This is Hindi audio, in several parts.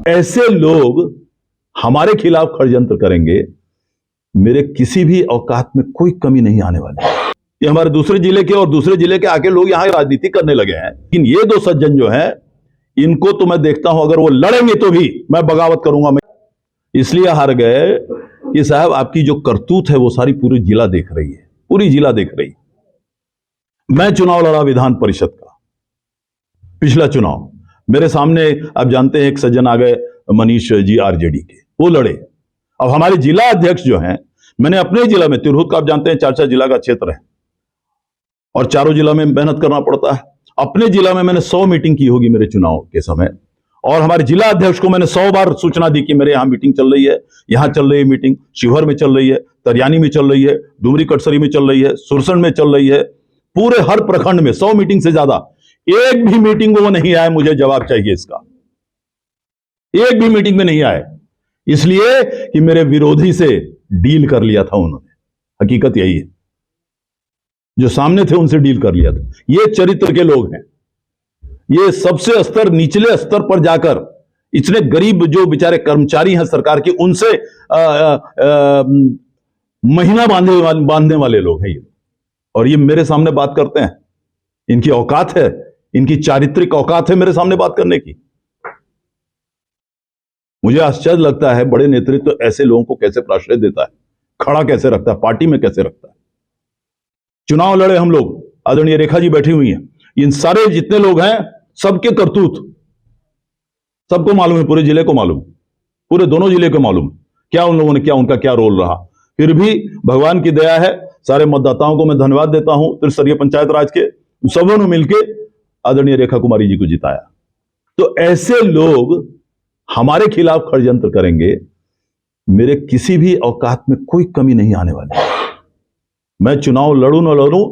ऐसे लोग हमारे खिलाफ षड्यंत्र करेंगे, मेरे किसी भी औकात में कोई कमी नहीं आने वाली। ये हमारे दूसरे जिले के और दूसरे जिले के आके लोग यहां राजनीति करने लगे हैं, लेकिन ये दो सज्जन जो हैं, इनको तो मैं देखता हूं, अगर वो लड़ेंगे तो भी मैं बगावत करूंगा। मैं इसलिए हार गए कि साहब आपकी जो करतूत है वो सारी पूरी जिला देख रही है, पूरी जिला देख रही है। मैं चुनाव लड़ा विधान परिषद का, पिछला चुनाव मेरे सामने आप जानते हैं एक सज्जन आ गए मनीष जी आरजेडी के, वो लड़े। अब हमारे जिला अध्यक्ष जो हैं, मैंने अपने जिला में तिरहुत का आप जानते हैं 4 जिला का क्षेत्र है और चारों जिला में मेहनत करना पड़ता है। अपने जिला में मैंने 100 मीटिंग की होगी मेरे चुनाव के समय, और हमारे जिला अध्यक्ष को मैंने 100 बार सूचना दी कि मेरे यहां मीटिंग चल रही है, यहां चल रही है मीटिंग, शिवहर में चल रही है, तरियानी में चल रही है, डुमरी कटसरी में चल रही है, सुरसंड में चल रही है, पूरे हर प्रखंड में 100 मीटिंग से ज्यादा। एक भी मीटिंग वो नहीं आए, मुझे जवाब चाहिए इसका। एक भी मीटिंग में नहीं आए, इसलिए कि मेरे विरोधी से डील कर लिया था उन्होंने। हकीकत यही है, जो सामने थे उनसे डील कर लिया था। ये चरित्र के लोग हैं, ये सबसे स्तर निचले स्तर पर जाकर इतने गरीब जो बेचारे कर्मचारी हैं सरकार के, उनसे महीना बांधने वाले लोग हैं ये, और ये मेरे सामने बात करते हैं। इनकी औकात है, इनकी चारित्रिक औकात है मेरे सामने बात करने की। मुझे आश्चर्य लगता है बड़े नेतृत्व तो ऐसे लोगों को कैसे प्रश्रय देता है, खड़ा कैसे रखता है, पार्टी में कैसे रखता है। चुनाव लड़े हम लोग, आदरणीय रेखा जी बैठी हुई हैं, इन सारे जितने लोग हैं सबके करतूत सबको मालूम है, पूरे जिले को मालूम, पूरे दोनों जिले को मालूम क्या उन लोगों ने क्या, उनका क्या रोल रहा। फिर भी भगवान की दया है, सारे मतदाताओं को मैं धन्यवाद देता हूं, त्रिस्तरीय पंचायत राज के सबों ने मिलकर आदरणीय रेखा कुमारी जी को जिताया। तो ऐसे लोग हमारे खिलाफ षड्यंत्र करेंगे, मेरे किसी भी औकात में कोई कमी नहीं आने वाली। मैं चुनाव लड़ूं न लड़ूं,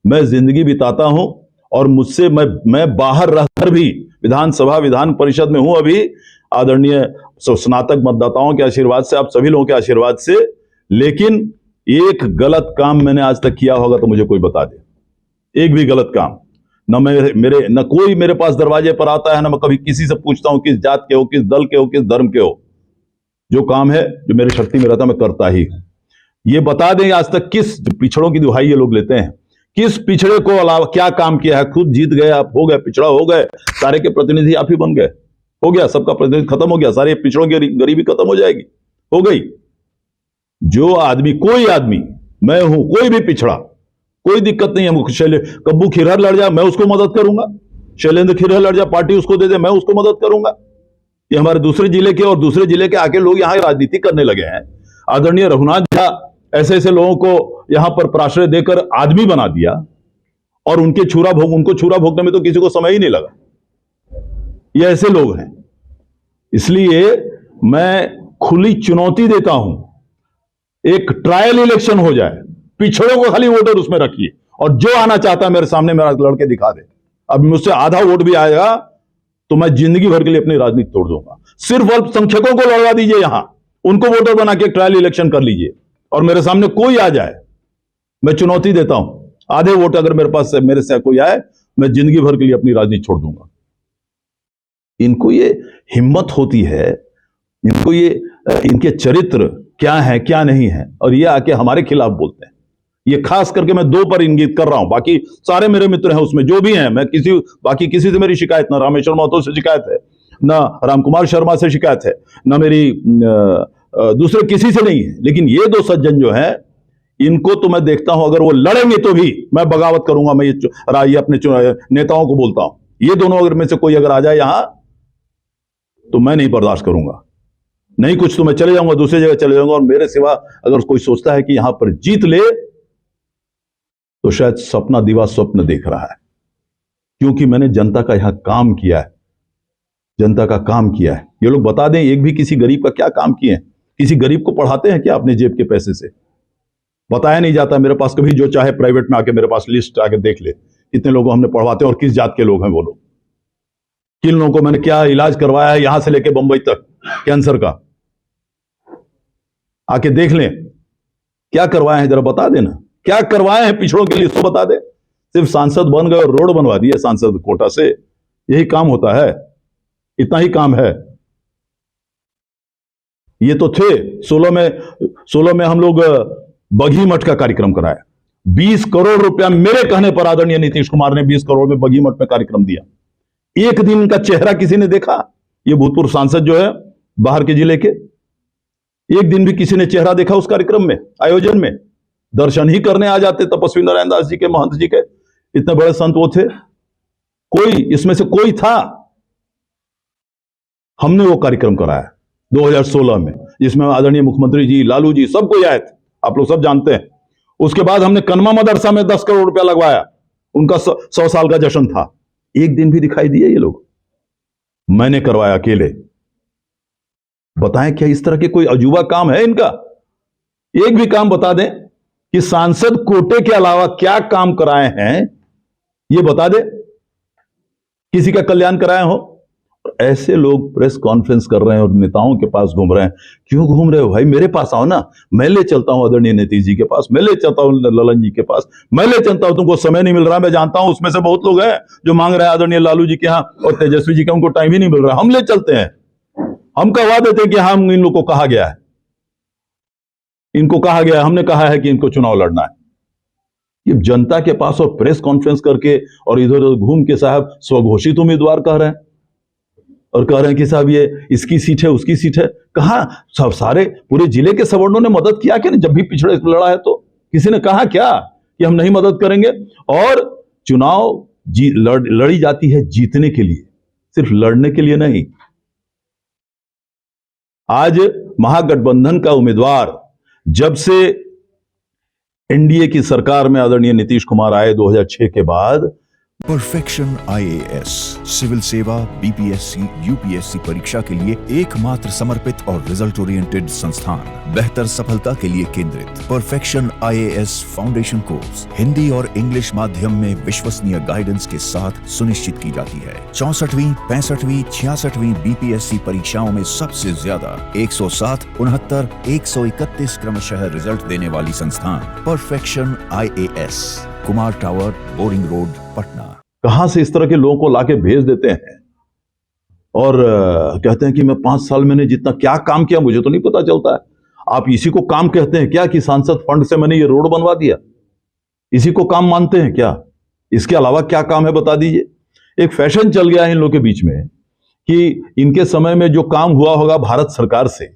मैं जिंदगी बिताता हूं, और मुझसे मैं बाहर रहकर भी विधानसभा विधान परिषद में हूं अभी, आदरणीय स्नातक मतदाताओं के आशीर्वाद से, आप सभी लोगों के आशीर्वाद से। लेकिन एक गलत काम मैंने आज तक किया होगा तो मुझे कोई बता दे, एक भी गलत काम। न कोई मेरे पास दरवाजे पर आता है, ना मैं कभी किसी से पूछता हूं किस जात के हो, किस दल के हो, किस धर्म के हो। जो काम है, जो मेरी शक्ति में रहता मैं करता ही। ये बता दें आज तक किस पिछड़ों की दुहाई ये लोग लेते हैं, किस पिछड़े को अलावा क्या काम किया है। खुद जीत गए आप, हो गए, पिछड़ा हो गए, सारे के प्रतिनिधि आप ही बन गए, हो गया, सबका प्रतिनिधि खत्म हो गया, सारे पिछड़ों की गरीबी खत्म हो जाएगी, हो गई। जो आदमी, कोई आदमी, मैं हूं, कोई भी पिछड़ा, कोई दिक्कत नहीं है। कब्बू खिरहर लड़ जाए मैं उसको मदद करूंगा, शैलेंद्र खिरहर लड़ जाए, पार्टी उसको दे दे, मैं उसको मदद करूंगा। ये हमारे दूसरे जिले के और दूसरे जिले के आके लोग यहां राजनीति करने लगे हैं। आदरणीय रघुनाथ झा ऐसे ऐसे लोगों को यहां पर प्राश्रय देकर आदमी बना दिया, और उनको छुरा भोगने में तो किसी को समय ही नहीं लगा। ये ऐसे लोग हैं, इसलिए मैं खुली चुनौती देता हूं, एक ट्रायल इलेक्शन हो जाए, पिछड़ों को खाली वोटर उसमें रखिए, और जो आना चाहता है मेरे सामने मेरा लड़के दिखा दे। अब मुझसे आधा वोट भी आएगा तो मैं जिंदगी भर के लिए अपनी राजनीति तोड़ दूंगा। सिर्फ अल्पसंख्यकों को लड़वा दीजिए, यहां उनको वोटर बना के ट्रायल इलेक्शन कर लीजिए, और मेरे सामने कोई आ जाए, मैं चुनौती देता हूं, आधे वोट अगर मेरे पास से मेरे से कोई आए, मैं जिंदगी भर के लिए अपनी राजनीति छोड़ दूंगा। इनको ये हिम्मत होती है, इनको ये, इनके चरित्र क्या है क्या नहीं है, और ये आके हमारे खिलाफ बोलते हैं। ये खास करके मैं 2 पर इंगित कर रहा हूं, बाकी सारे मेरे मित्र हैं उसमें जो भी हैं, मैं बाकी किसी से मेरी शिकायत, ना रामेश्वर महतो से शिकायत है, ना रामकुमार शर्मा से शिकायत है, ना मेरी दूसरे किसी से नहीं है। लेकिन ये 2 सज्जन जो हैं, इनको तो मैं देखता हूं, अगर वो लड़ेंगे तो भी मैं बगावत करूंगा। मैं ये अपने नेताओं को बोलता हूं, ये दोनों अगर में से कोई अगर आ जाए यहां तो मैं नहीं बर्दाश्त करूंगा, नहीं कुछ तो मैं चले जाऊंगा, दूसरी जगह चले जाऊंगा। और मेरे सिवा अगर कोई सोचता है कि यहां पर जीत ले, तो शायद सपना दीवा स्वप्न देख रहा है, क्योंकि मैंने जनता का यहां काम किया है, जनता का काम किया है। ये लोग बता दें, एक भी किसी गरीब का क्या काम किए हैं? किसी गरीब को पढ़ाते हैं क्या अपने जेब के पैसे से? बताया नहीं जाता। मेरे पास कभी जो चाहे प्राइवेट में आके मेरे पास लिस्ट आके देख ले, कितने लोगों हमने पढ़वाते हैं और किस जात के लोग हैं वो लोग, किन लोगों को मैंने क्या इलाज करवाया है, यहां से लेके बंबई तक कैंसर का, आके देख लें क्या करवाए हैं, जरा बता देना क्या करवाए हैं पिछड़ों के लिए, तो बता दे। सिर्फ सांसद बन गए और रोड बनवा दिए सांसद कोटा से, यही काम होता है, इतना ही काम है। ये तो थे 16 में हम लोग बघी मठ का कार्यक्रम कराया। 20 करोड़ रुपया मेरे कहने पर आदरणीय नीतीश कुमार ने 20 करोड़ में बघी मठ में कार्यक्रम दिया। एक दिन इनका चेहरा किसी ने देखा? ये भूतपूर्व सांसद जो है बाहर के जिले के, एक दिन भी किसी ने चेहरा देखा उस कार्यक्रम में, आयोजन में? दर्शन ही करने आ जाते तपस्वी नारायण दास जी के, महंत जी के, इतने बड़े संत वो थे। कोई इसमें से कोई था? हमने वो कार्यक्रम कराया 2016 में, जिसमें आदरणीय मुख्यमंत्री जी, लालू जी, सब कोई आए थे, आप लोग सब जानते हैं। उसके बाद हमने कनमा मदरसा में 10 करोड़ रुपया लगवाया, उनका 100 साल का जश्न था। एक दिन भी दिखाई दिए ये लोग? मैंने करवाया अकेले। बताएं क्या इस तरह के कोई अजूबा काम है इनका? एक भी काम बता दें कि सांसद कोटे के अलावा क्या काम कराए हैं, ये बता दे, किसी का कल्याण कराए हो। ऐसे लोग प्रेस कॉन्फ्रेंस कर रहे हैं और नेताओं के पास घूम रहे हैं। क्यों घूम रहे हो भाई? मेरे पास आओ ना, मैं ले चलता हूं आदरणीय नीतीश जी के पास, मैं ले चलता हूं ललन जी के पास, मैं ले चलता हूं। तुमको समय नहीं मिल रहा, मैं जानता हूं, उसमें से बहुत लोग हैं जो मांग रहे हैं आदरणीय लालू जी के यहाँ और तेजस्वी जी के, उनको टाइम ही नहीं मिल रहा। हम ले चलते हैं, हम कहवा देते हैं कि हम इन लोग को कहा गया है, इनको कहा गया है, हमने कहा है कि इनको चुनाव लड़ना है। ये जनता के पास और प्रेस कॉन्फ्रेंस करके और इधर उधर घूम के साहब स्वघोषित उम्मीदवार कह रहे हैं और कह रहे हैं कि साहब ये इसकी सीट है, उसकी सीट है। कहां सब सारे पूरे जिले के सवर्णों ने मदद किया कि नहीं? जब भी पिछड़े लड़ा है तो किसी ने कहा क्या कि हम नहीं मदद करेंगे? और चुनाव लड़ी जाती है जीतने के लिए, सिर्फ लड़ने के लिए नहीं। आज महागठबंधन का उम्मीदवार, जब से एनडीए की सरकार में आदरणीय नीतीश कुमार आए 2006 के बाद, परफेक्शन आईएएस सिविल सेवा, बीपीएससी, यूपीएससी परीक्षा के लिए एकमात्र समर्पित और रिजल्ट ओरिएंटेड संस्थान, बेहतर सफलता के लिए केंद्रित। Perfection IAS foundation course Hindi और इंग्लिश माध्यम में विश्वसनीय गाइडेंस के साथ सुनिश्चित की जाती है। 64वीं, 65वीं, 66वीं बीपीएससी परीक्षाओं में सबसे ज्यादा 107, 69, 131 क्रमशः रिजल्ट देने वाली संस्थान perfection IAS, Kumar tower, boring road, Patna. कहां से इस तरह के लोगों को लाके भेज देते हैं और कहते हैं कि मैं 5 साल मैंने जितना क्या काम किया मुझे तो नहीं पता चलता है। आप इसी को काम कहते हैं क्या कि सांसद फंड से मैंने ये रोड बनवा दिया? इसी को काम मानते हैं क्या? इसके अलावा क्या काम है बता दीजिए। एक फैशन चल गया है इन लोगों के बीच में कि इनके समय में जो काम हुआ होगा भारत सरकार से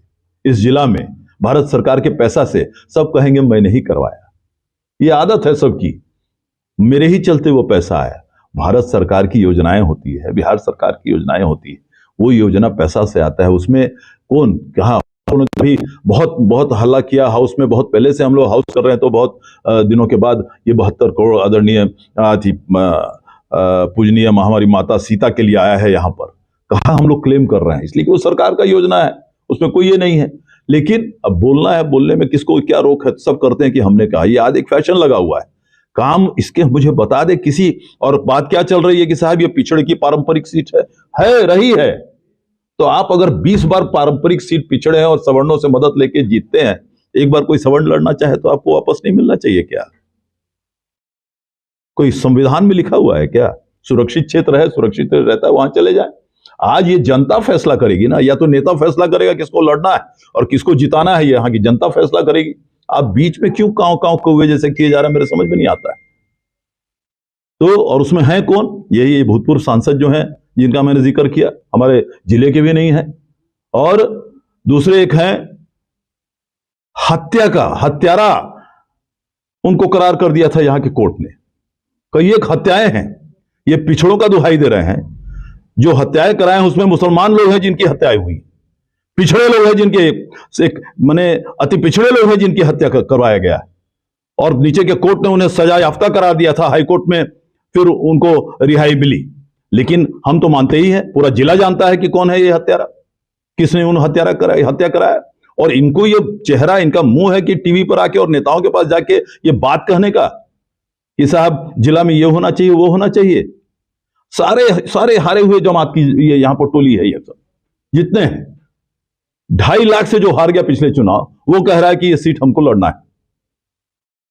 इस जिला में, भारत सरकार के पैसा से, सब कहेंगे मैंने ही करवाया। ये आदत है सबकी, मेरे ही चलते वो पैसा आया। भारत सरकार की योजनाएं होती है, बिहार सरकार की योजनाएं होती है, वो योजना पैसा से आता है। उसमें कौन कहा भी बहुत बहुत हल्ला किया हाउस में, बहुत पहले से हम लोग हाउस कर रहे हैं तो बहुत दिनों के बाद ये 72 करोड़ आदरणीय पूजनीय महामारी माता सीता के लिए आया है यहाँ पर। कहा हम लोग क्लेम कर रहे हैं इसलिए कि वो सरकार का योजना है, उसमें कोई ये नहीं है। लेकिन अब बोलना है, बोलने में किसको क्या रोक है? सब करते हैं कि हमने कहा। ये आज एक फैशन लगा हुआ है। काम इसके मुझे बता दे किसी। और बात क्या चल रही है कि साहब ये पिछड़े की पारंपरिक सीट है रही है। तो आप अगर 20 बार पारंपरिक सीट पिछड़े हैं और सवर्णों से मदद लेके जीतते हैं, एक बार कोई सवर्ण लड़ना चाहे तो आपको वापस नहीं मिलना चाहिए क्या? कोई संविधान में लिखा हुआ है क्या? सुरक्षित क्षेत्र है, सुरक्षित रहता है, वहां चले जाए। आज ये जनता फैसला करेगी ना, या तो नेता फैसला करेगा किसको लड़ना है और किसको जिताना है, यहाँ की जनता फैसला करेगी। आप बीच में क्यों कांव कांव कौवे जैसे किए जा रहे हैं, मेरे समझ में नहीं आता है। तो और उसमें है कौन? यही भूतपूर्व सांसद जो हैं जिनका मैंने जिक्र किया, हमारे जिले के भी नहीं है। और दूसरे एक हैं हत्यारा, उनको करार कर दिया था यहां के कोर्ट ने। कई एक हत्याएं हैं, ये पिछड़ों का दुहाई दे रहे हैं। जो हत्याएं कराए हैं उसमें मुसलमान लोग हैं जिनकी हत्याएं हुई, पिछड़े लोग हैं जिनके माने अति पिछड़े लोग हैं जिनकी हत्या करवाया गया है। और नीचे के कोर्ट ने उन्हें सजा याफ्ता करार दिया था, हाई कोर्ट में फिर उनको रिहाई मिली। लेकिन हम तो मानते ही हैं, पूरा जिला जानता है कि कौन है ये हत्यारा, किसने उन हत्या कराया। और इनको ये चेहरा, इनका मुंह है कि टीवी पर आके और नेताओं के पास जाके ये बात कहने का कि साहब जिला में ये होना चाहिए, वो होना चाहिए। सारे हारे हुए जमात की ये यहां पर टोली है। ये सब जितने हैं, 2.5 लाख से जो हार गया पिछले चुनाव, वो कह रहा है कि ये सीट हमको लड़ना है।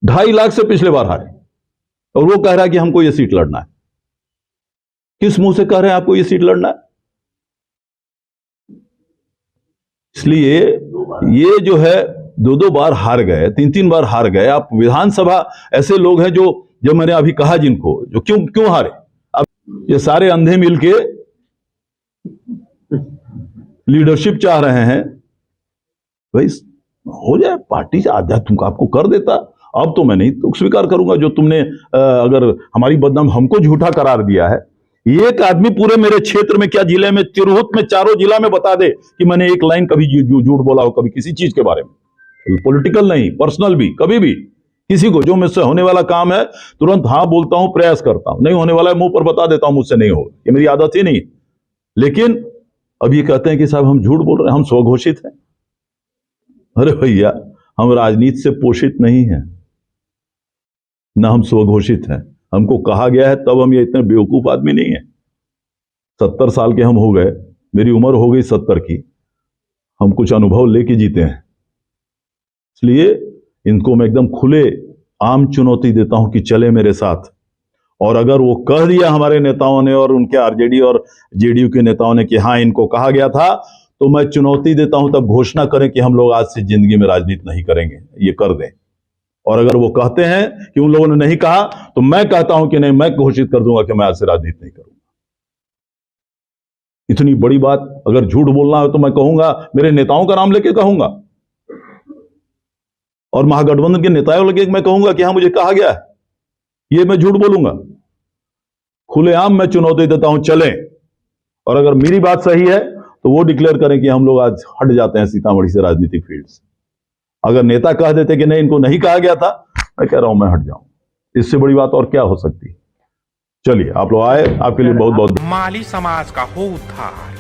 2.5 लाख से पिछले बार हारे और वो कह रहा है कि हमको ये सीट लड़ना है। किस मुंह से कह रहे हैं आपको ये सीट लड़ना है? इसलिए ये जो है 2-2 बार हार गए, 3-3 बार हार गए। आप विधानसभा ऐसे लोग हैं जो मैंने अभी कहा जिनको, जो क्यों हारे। अब ये सारे अंधे मिलके लीडरशिप चाह रहे हैं। भाई हो जाए, पार्टी से आधा तुमको आपको कर देता। अब तो मैं नहीं तो स्वीकार करूंगा जो तुमने अगर हमारी बदनाम हमको झूठा करार दिया है। एक आदमी पूरे मेरे क्षेत्र में, क्या जिले में, तिरहुत में, चारों जिला में बता दे कि मैंने एक लाइन कभी झूठ बोला हो, कभी किसी चीज के बारे में, पॉलिटिकल नहीं, पर्सनल भी, कभी भी किसी को जो मुझसे होने वाला काम है तुरंत हाँ बोलता हूं, प्रयास करता हूं। नहीं होने वाला है मुंह पर बता देता हूं मुझसे नहीं हो, ये मेरी आदत ही नहीं। लेकिन अब ये कहते हैं कि साहब हम झूठ बोल रहे हैं, हम स्वघोषित हैं। अरे भैया, हम राजनीति से पोषित नहीं हैं, ना हम स्वघोषित हैं। हमको कहा गया है, तब हम ये इतने बेवकूफ आदमी नहीं है। 70 साल के हम हो गए, मेरी उम्र हो गई 70 की, हम कुछ अनुभव लेके जीते हैं। इसलिए इनको मैं एकदम खुले आम चुनौती देता हूं कि चले मेरे साथ। और अगर वो कह दिया हमारे नेताओं ने और उनके आरजेडी और जेडीयू के नेताओं ने कि हाँ इनको कहा गया था, तो मैं चुनौती देता हूं तब घोषणा करें कि हम लोग आज से जिंदगी में राजनीति नहीं करेंगे, ये कर दें। और अगर वो कहते हैं कि उन लोगों ने नहीं कहा, तो मैं कहता हूं कि नहीं, मैं घोषित कर दूंगा कि मैं आज से राजनीति नहीं करूंगा। इतनी बड़ी बात, अगर झूठ बोलना हो तो मैं कहूंगा, मेरे नेताओं का नाम लेके कहूंगा और महागठबंधन के नेताओं लेके मैं कहूंगा कि हाँ मुझे कहा गया है, ये मैं झूठ बोलूंगा। खुलेआम मैं चुनौती देता हूं, चलें। और अगर मेरी बात सही है तो वो डिक्लेयर करें कि हम लोग आज हट जाते हैं सीतामढ़ी से, राजनीतिक फील्ड से। अगर नेता कह देते कि नहीं इनको नहीं कहा गया था, मैं कह रहा हूं मैं हट जाऊं। इससे बड़ी बात और क्या हो सकती। चलिए, आप लोग आए, आपके लिए बहुत बहुत। माली समाज का हो उद्धार,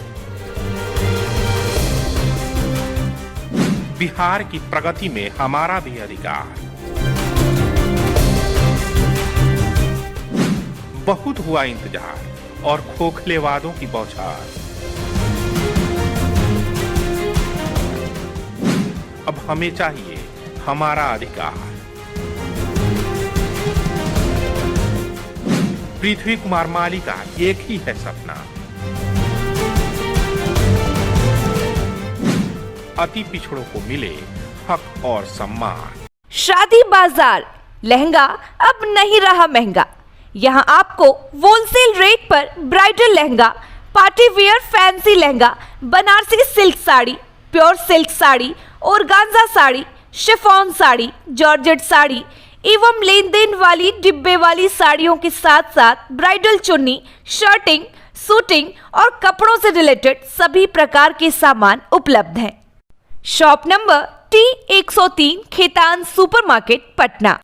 बिहार की प्रगति में हमारा भी अधिकार। बहुत हुआ इंतजार और खोखले वादों की बौछार। अब हमें चाहिए हमारा अधिकार। पृथ्वी कुमार माली का एक ही है सपना, अति पिछड़ों को मिले हक और सम्मान। शादी बाजार लहंगा अब नहीं रहा महंगा। यहाँ आपको होलसेल रेट पर bridal lehenga, party wear fancy lehenga, Banarasi silk sari, pure silk sari, organza sari, chiffon sari, georgette sari एवं लेन देन वाली डिब्बे वाली साड़ियों के साथ साथ ब्राइडल चुन्नी, शर्टिंग, सूटिंग और कपड़ों से रिलेटेड सभी प्रकार के सामान उपलब्ध हैं। Shop number T103 Khetan supermarket, Patna.